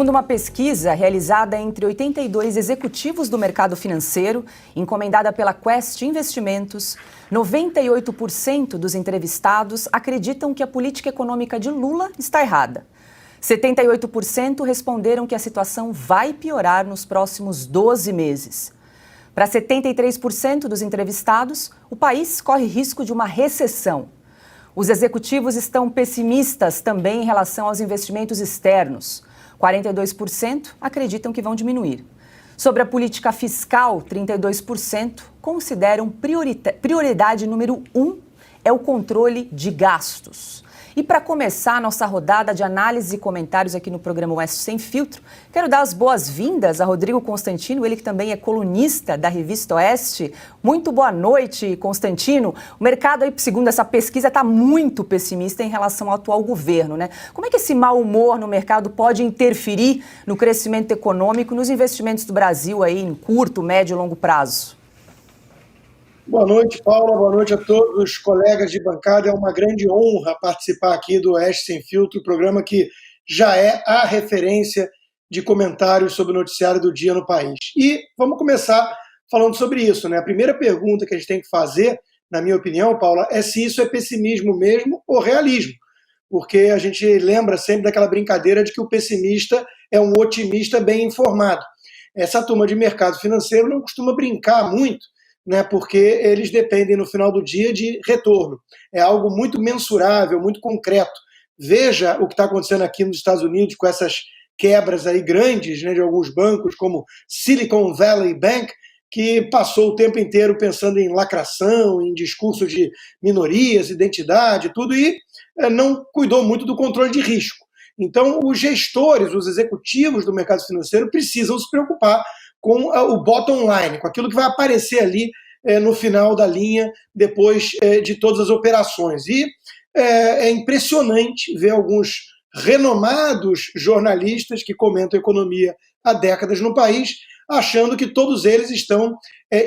Segundo uma pesquisa realizada entre 82 executivos do mercado financeiro, encomendada pela Quest Investimentos, 98% dos entrevistados acreditam que a política econômica de Lula está errada. 78% responderam que a situação vai piorar nos próximos 12 meses. Para 73% dos entrevistados, o país corre risco de uma recessão. Os executivos estão pessimistas também em relação aos investimentos externos. 42% acreditam que vão diminuir. Sobre a política fiscal, 32% consideram prioridade número 1 é o controle de gastos. E para começar a nossa rodada de análise e comentários aqui no programa Oeste Sem Filtro, quero dar as boas-vindas a Rodrigo Constantino, ele que também é colunista da revista Oeste. Muito boa noite, Constantino. O mercado aí, segundo essa pesquisa, está muito pessimista em relação ao atual governo, né? Como é que esse mau humor no mercado pode interferir no crescimento econômico e nos investimentos do Brasil aí em curto, médio e longo prazo? Boa noite, Paula. Boa noite a todos os colegas de bancada. É uma grande honra participar aqui do Oeste Sem Filtro, programa que já é a referência de comentários sobre o noticiário do dia no país. E vamos começar falando sobre isso, né? A primeira pergunta que a gente tem que fazer, na minha opinião, Paula, é se isso é pessimismo mesmo ou realismo. Porque a gente lembra sempre daquela brincadeira de que o pessimista é um otimista bem informado. Essa turma de mercado financeiro não costuma brincar muito, né, porque eles dependem no final do dia de retorno. É algo muito mensurável, muito concreto. Veja o que está acontecendo aqui nos Estados Unidos com essas quebras aí grandes, né, de alguns bancos, como Silicon Valley Bank, que passou o tempo inteiro pensando em lacração, em discurso de minorias, identidade, tudo, e não cuidou muito do controle de risco. Então, os gestores, os executivos do mercado financeiro precisam se preocupar com o bottom line, com aquilo que vai aparecer ali no final da linha, depois de todas as operações. E é impressionante ver alguns renomados jornalistas que comentam economia há décadas no país, achando que todos eles estão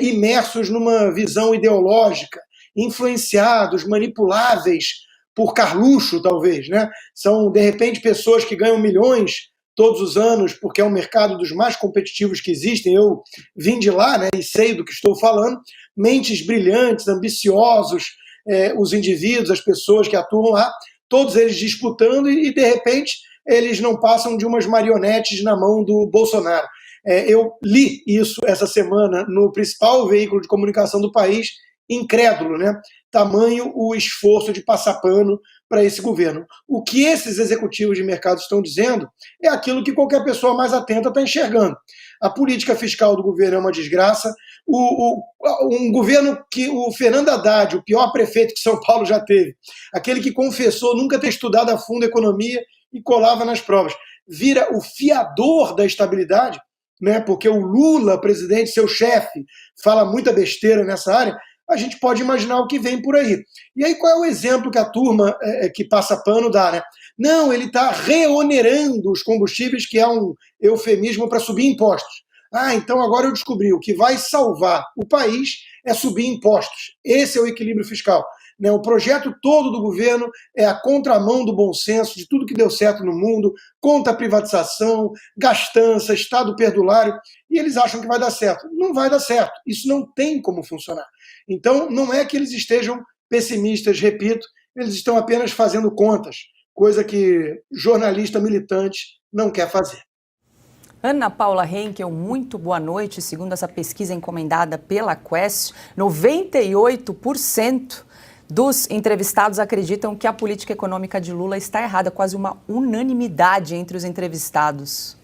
imersos numa visão ideológica, influenciados, manipuláveis por Carluxo, talvez, né? São, de repente, pessoas que ganham milhões todos os anos, porque é um mercado dos mais competitivos que existem. Eu vim de lá, né, e sei do que estou falando. Mentes brilhantes, ambiciosos, os indivíduos, as pessoas que atuam lá, todos eles disputando e de repente, eles não passam de umas marionetes na mão do Bolsonaro. Eu li isso essa semana no principal veículo de comunicação do país, incrédulo, né? Tamanho o esforço de passar pano para esse governo. O que esses executivos de mercado estão dizendo é aquilo que qualquer pessoa mais atenta está enxergando. A política fiscal do governo é uma desgraça. Um governo que o Fernando Haddad, o pior prefeito que São Paulo já teve, aquele que confessou nunca ter estudado a fundo a economia e colava nas provas, vira o fiador da estabilidade, né? Porque o Lula, presidente, seu chefe, fala muita besteira nessa área. A gente pode imaginar o que vem por aí. E aí qual é o exemplo que a turma que passa pano dá, né? Não, ele está reonerando os combustíveis, que é um eufemismo para subir impostos. Ah, então agora eu descobri, o que vai salvar o país é subir impostos. Esse é o equilíbrio fiscal. Né? O projeto todo do governo é a contramão do bom senso, de tudo que deu certo no mundo, contra a privatização, gastança, Estado perdulário, e eles acham que vai dar certo. Não vai dar certo. Isso não tem como funcionar. Então, não é que eles estejam pessimistas, repito, eles estão apenas fazendo contas, coisa que jornalista militante não quer fazer. Ana Paula Henkel, muito boa noite. Segundo essa pesquisa encomendada pela Quest, 98% dos entrevistados acreditam que a política econômica de Lula está errada, quase uma unanimidade entre os entrevistados.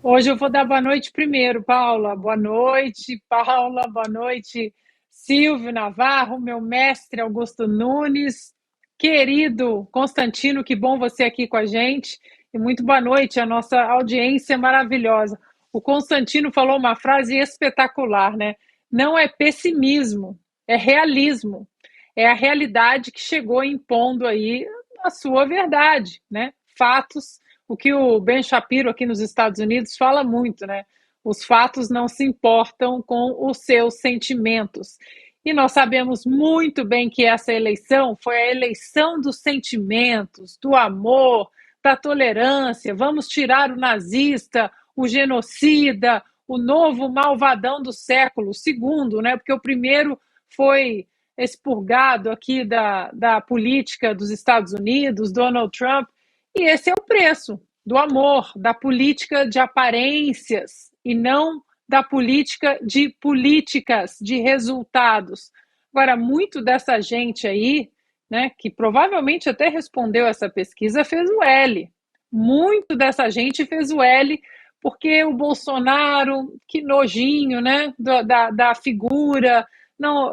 Hoje eu vou dar boa noite primeiro, Paula. Boa noite, Paula. Boa noite, Silvio Navarro, meu mestre Augusto Nunes. Querido Constantino, que bom você aqui com a gente. E muito boa noite à nossa audiência maravilhosa. O Constantino falou uma frase espetacular, né? Não é pessimismo, é realismo. É a realidade que chegou impondo aí a sua verdade, né? Fatos. O que o Ben Shapiro aqui nos Estados Unidos fala muito, né? Os fatos não se importam com os seus sentimentos. E nós sabemos muito bem que essa eleição foi a eleição dos sentimentos, do amor, da tolerância, vamos tirar o nazista, o genocida, o novo malvadão do século, o segundo, né? Porque o primeiro foi expurgado aqui da política dos Estados Unidos, Donald Trump, e esse é o preço do amor, da política de aparências e não da política de políticas, de resultados. Agora, muito dessa gente aí, né, que provavelmente até respondeu essa pesquisa, fez o L. Muito dessa gente fez o L porque o Bolsonaro, que nojinho, né, da figura, não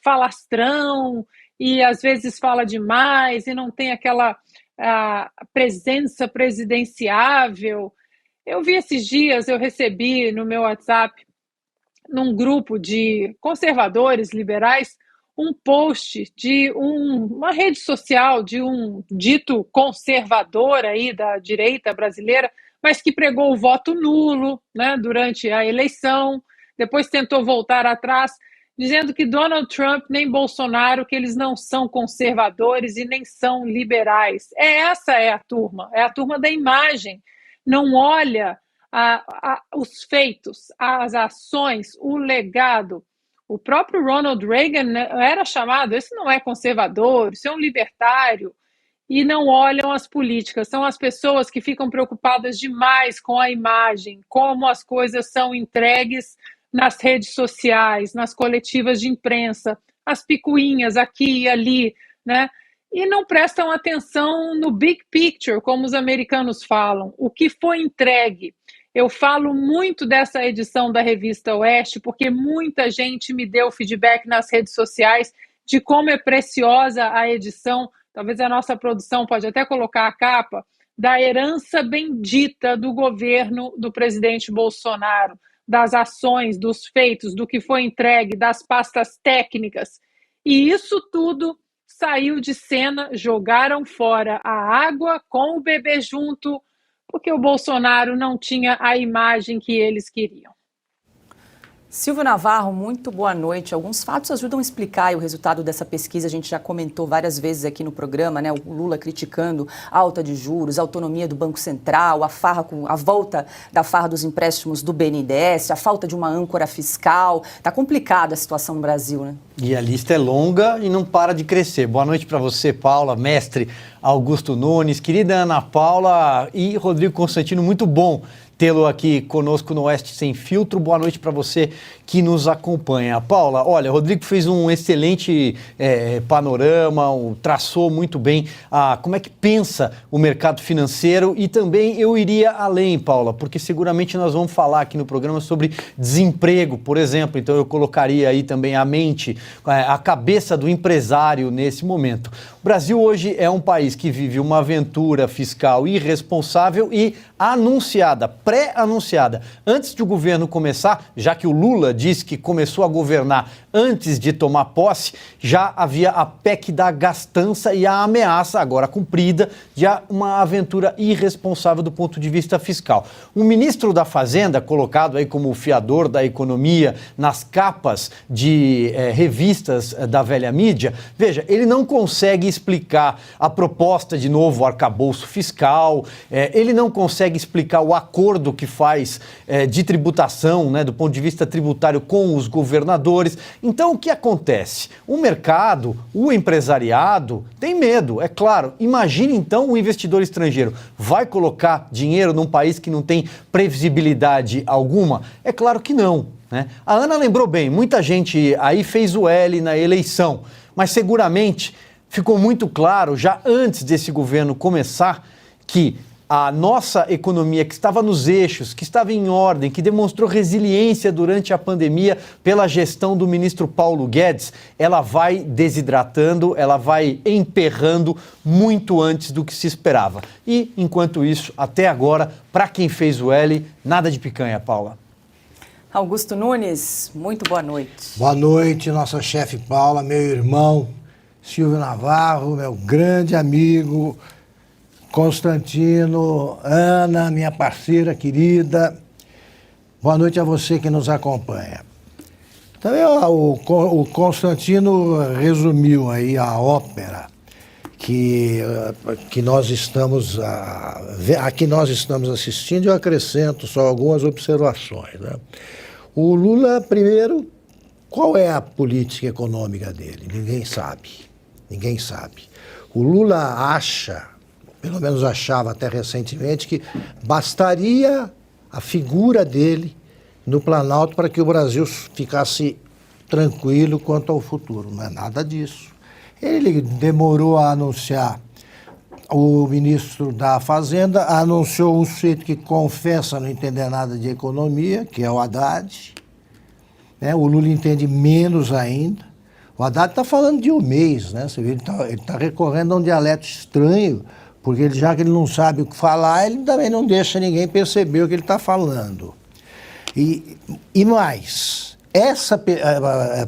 falastrão, e às vezes fala demais, e não tem aquela presença presidenciável. Eu vi esses dias, eu recebi no meu WhatsApp, num grupo de conservadores liberais, um post de uma rede social de um dito conservador aí da direita brasileira, mas que pregou o voto nulo, né, durante a eleição, depois tentou voltar atrás, dizendo que Donald Trump nem Bolsonaro, que eles não são conservadores e nem são liberais. Essa é a turma da imagem. Não olha os feitos, as ações, o legado. O próprio Ronald Reagan era chamado, esse não é conservador, isso é um libertário, e não olham as políticas. São as pessoas que ficam preocupadas demais com a imagem, como as coisas são entregues nas redes sociais, nas coletivas de imprensa, as picuinhas aqui e ali, né? E não prestam atenção no big picture, como os americanos falam, o que foi entregue. Eu falo muito dessa edição da Revista Oeste, porque muita gente me deu feedback nas redes sociais de como é preciosa a edição, talvez a nossa produção pode até colocar a capa, da herança bendita do governo do presidente Bolsonaro, das ações, dos feitos, do que foi entregue, das pastas técnicas. E isso tudo saiu de cena, jogaram fora a água com o bebê junto, porque o Bolsonaro não tinha a imagem que eles queriam. Silvio Navarro, muito boa noite. Alguns fatos ajudam a explicar o resultado dessa pesquisa. A gente já comentou várias vezes aqui no programa, né? O Lula criticando a alta de juros, a autonomia do Banco Central, a volta da farra dos empréstimos do BNDES, a falta de uma âncora fiscal. Tá complicada a situação no Brasil, né? E a lista é longa e não para de crescer. Boa noite para você, Paula, mestre Augusto Nunes, querida Ana Paula e Rodrigo Constantino. Muito bom tê-lo aqui conosco no Oeste Sem Filtro. Boa noite para você que nos acompanha. Paula, olha, o Rodrigo fez um excelente panorama, traçou muito bem como é que pensa o mercado financeiro e também eu iria além, Paula, porque seguramente nós vamos falar aqui no programa sobre desemprego, por exemplo, então eu colocaria aí também a mente, a cabeça do empresário nesse momento. O Brasil hoje é um país que vive uma aventura fiscal irresponsável e anunciada, pré-anunciada. Antes de o governo começar, já que o Lula disse que começou a governar antes de tomar posse, já havia a PEC da gastança e a ameaça, agora cumprida, de uma aventura irresponsável do ponto de vista fiscal. O ministro da Fazenda, colocado aí como o fiador da economia nas capas de revistas da velha mídia, veja, ele não consegue explicar a proposta de novo arcabouço fiscal, ele não consegue explicar o acordo que faz de tributação, né, do ponto de vista tributário com os governadores. Então, o que acontece? O mercado, o empresariado, tem medo, é claro. Imagine, então, o investidor estrangeiro vai colocar dinheiro num país que não tem previsibilidade alguma? É claro que não, né? A Ana lembrou bem, muita gente aí fez o L na eleição, mas seguramente ficou muito claro, já antes desse governo começar, que a nossa economia, que estava nos eixos, que estava em ordem, que demonstrou resiliência durante a pandemia pela gestão do ministro Paulo Guedes, ela vai desidratando, ela vai emperrando muito antes do que se esperava. E, enquanto isso, até agora, para quem fez o L, nada de picanha, Paula. Augusto Nunes, muito boa noite. Boa noite, nossa chefe Paula, meu irmão Silvio Navarro, meu grande amigo Constantino, Ana, minha parceira querida. Boa noite a você que nos acompanha. Então, o Constantino resumiu aí a ópera que nós estamos a que nós estamos assistindo, eu acrescento só algumas observações, né? O Lula, primeiro, qual é a política econômica dele? Ninguém sabe. Ninguém sabe. O Lula acha, pelo menos achava até recentemente, que bastaria a figura dele no Planalto para que o Brasil ficasse tranquilo quanto ao futuro. Não é nada disso. Ele demorou a anunciar, o ministro da Fazenda anunciou um sujeito que confessa não entender nada de economia, que é o Haddad. Né? O Lula entende menos ainda. O Haddad está falando de um mês, né? Você vê, ele tá recorrendo a um dialeto estranho, porque já que ele não sabe o que falar, ele também não deixa ninguém perceber o que ele está falando. E mais,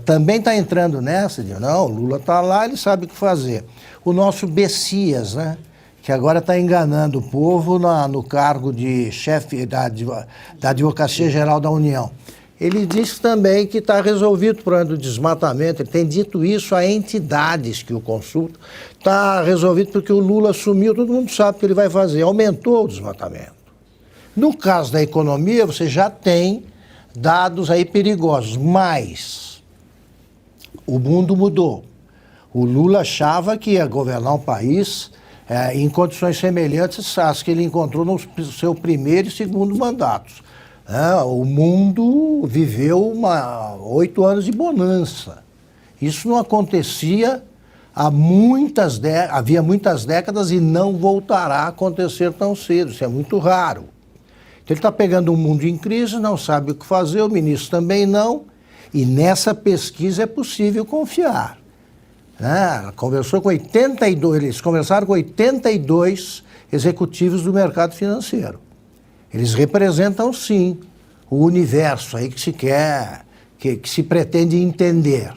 também está entrando nessa de, não, o Lula está lá, ele sabe o que fazer. O nosso Bessias, né? Que agora está enganando o povo no cargo de chefe da Advocacia Geral da União. Ele disse também que está resolvido o problema do desmatamento, ele tem dito isso a entidades que o consultam, está resolvido porque o Lula assumiu, todo mundo sabe o que ele vai fazer, aumentou o desmatamento. No caso da economia, você já tem dados aí perigosos, mas o mundo mudou. O Lula achava que ia governar um país em condições semelhantes às que ele encontrou no seu primeiro e segundo mandatos. O mundo viveu 8 anos de bonança. Isso não acontecia havia muitas décadas e não voltará a acontecer tão cedo. Isso é muito raro. Então, ele está pegando um mundo em crise, não sabe o que fazer, o ministro também não, e nessa pesquisa é possível confiar. Eles conversaram com 82 executivos do mercado financeiro. Eles representam, sim, o universo aí que se quer, que se pretende entender.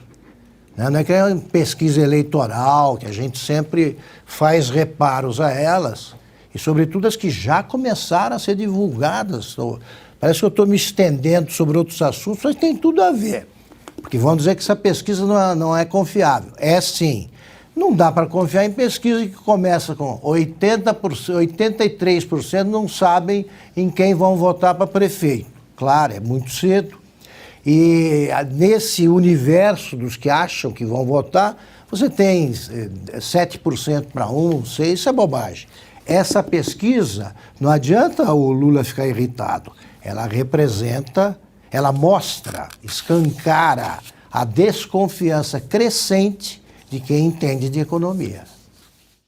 Não é que é uma pesquisa eleitoral, que a gente sempre faz reparos a elas, e sobretudo as que já começaram a ser divulgadas. Parece que eu estou me estendendo sobre outros assuntos, mas tem tudo a ver. Porque vão dizer que essa pesquisa não é confiável. É sim. Não dá para confiar em pesquisa que começa com 83% não sabem em quem vão votar para prefeito. Claro, é muito cedo. E nesse universo dos que acham que vão votar, você tem 7% para 6%, isso é bobagem. Essa pesquisa, não adianta o Lula ficar irritado. Ela mostra, escancara a desconfiança crescente de quem entende de economia.